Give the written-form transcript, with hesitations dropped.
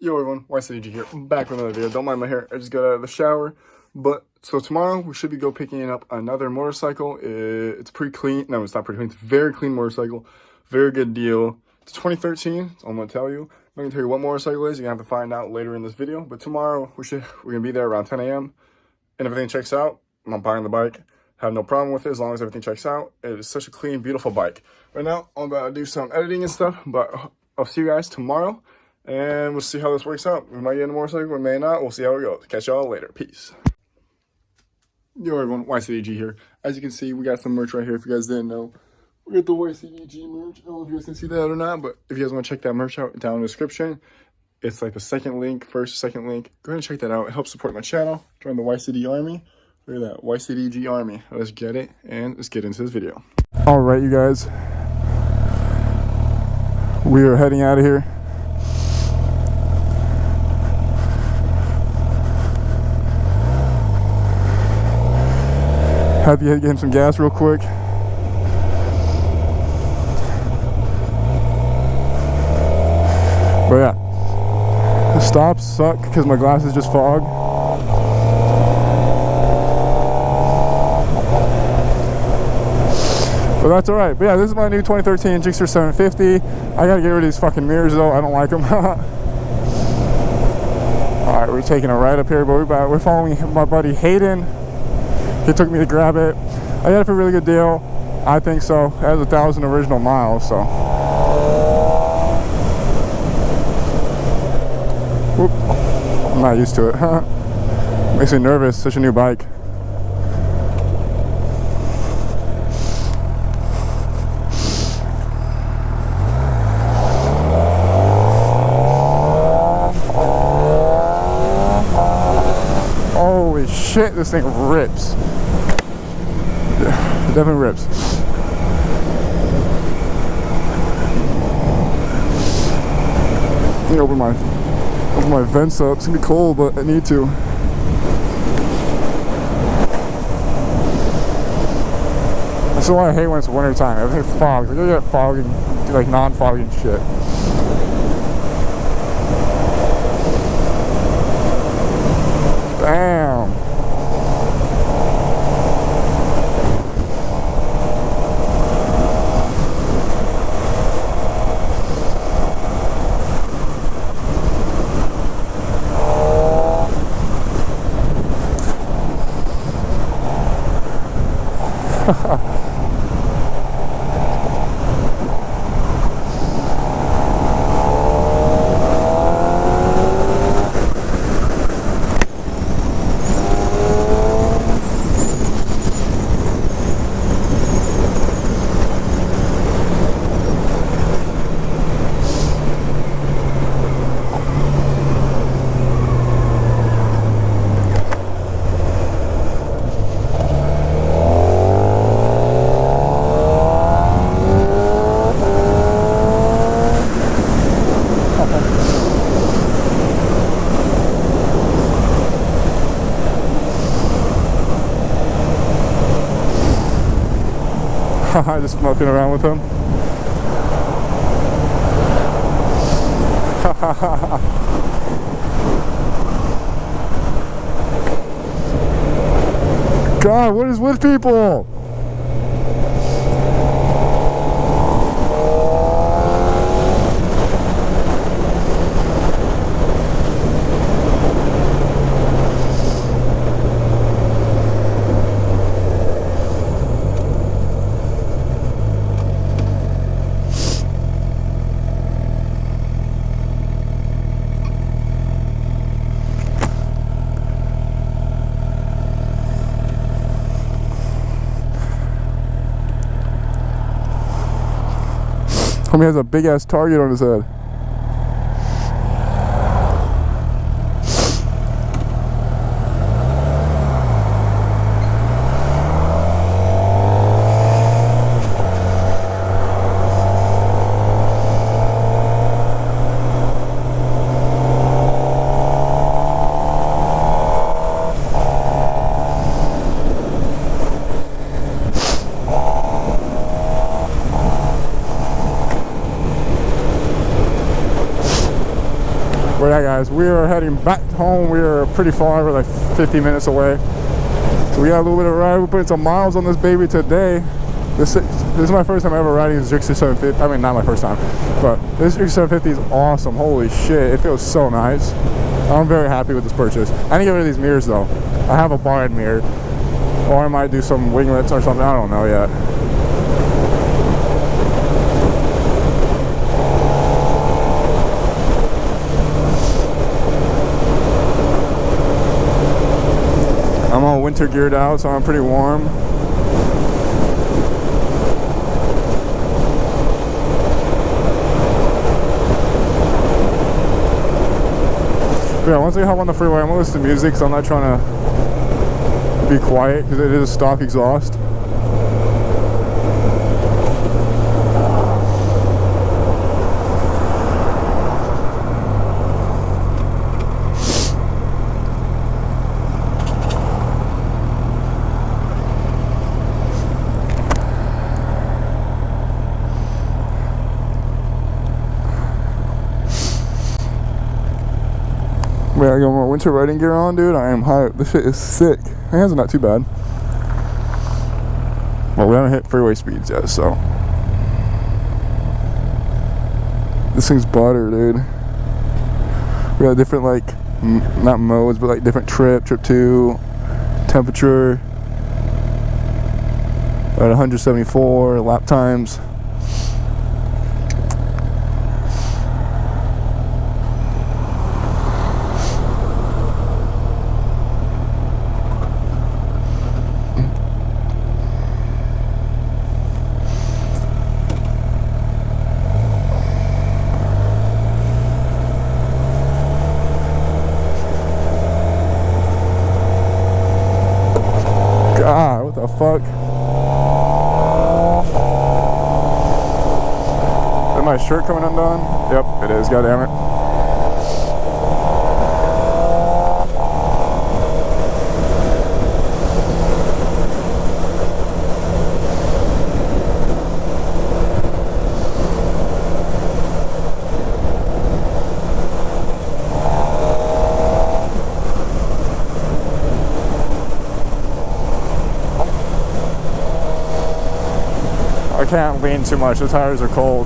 Yo everyone, YCDG here, back with another video. Don't mind my hair, I just got out of the shower. But, so tomorrow, we should be picking up another motorcycle. It's pretty clean. No, it's not pretty clean. It's a very clean motorcycle. Very good deal. It's 2013, that's all I'm going to tell you. I'm not going to tell you what motorcycle it is. You're going to have to find out later in this video. But tomorrow, we're going to be there around 10 a.m. And everything checks out. I'm buying the bike. Have no problem with it as long as everything checks out. It is such a clean, beautiful bike. Right now, I'm about to do some editing and stuff. But I'll see you guys tomorrow. And we'll see how this works out. We might get in a motorcycle, we may not. We'll see how it goes. Catch y'all later. Peace. Yo everyone, YCDG here. As you can see, we got some merch right here. If you guys didn't know, we got the YCDG merch. I don't know if you guys can see that or not, but if you guys want to check that merch out, down in the description. It's like the second link, second link. Go ahead and check that out. It helps support my channel. Join the YCD Army. Look at that, YCDG Army. Let's get it, and let's get into this video. All right, you guys. We are heading out of here. Have you get him some gas real quick. But yeah, the stops suck because my glasses just fog. But that's alright. But yeah, this is my new 2013 Gixxer 750. I gotta get rid of these fucking mirrors though. I don't like them. Alright, we're taking a ride up here, but we're following my buddy Hayden. He took me to grab it. I got it for a really good deal. I think so. It has 1,000 original miles, so. Whoop. I'm not used to it. Makes me nervous, such a new bike. Holy shit, this thing rips. It definitely rips. Let me open my vents up. It's gonna be cold, but I need to. That's why I hate when it's winter time. Everything fogs. I gotta get fogging, do like non-fogging shit. Bam. Just mucking around with him. God, what is with people? Homie has a big ass target on his head. guys, we are heading back home. We are pretty far. We're like 50 minutes away. So we got a little bit of a ride. We're putting some miles on this baby today. This is my first time ever riding this Gixxer 750. I mean, not my first time, but this Gixxer 750 is awesome. Holy shit, it feels so nice. I'm very happy with this purchase. I need to get rid of these mirrors though. I have a barred mirror, or I might do some winglets or something. I don't know yet. I'm all winter geared out, so I'm pretty warm. Yeah, once we hop on the freeway, I'm gonna listen to music, so I'm not trying to be quiet because it is stock exhaust. Man, I got my winter riding gear on, dude. I am hyped. This shit is sick. My hands are not too bad. Well, we haven't hit freeway speeds yet, so. This thing's butter, dude. We got different, like, not modes, but like different trip 2, temperature, at 174, lap times. God, what the fuck? Is my shirt coming undone? Yep, it is, goddammit. I can't lean too much, the tires are cold.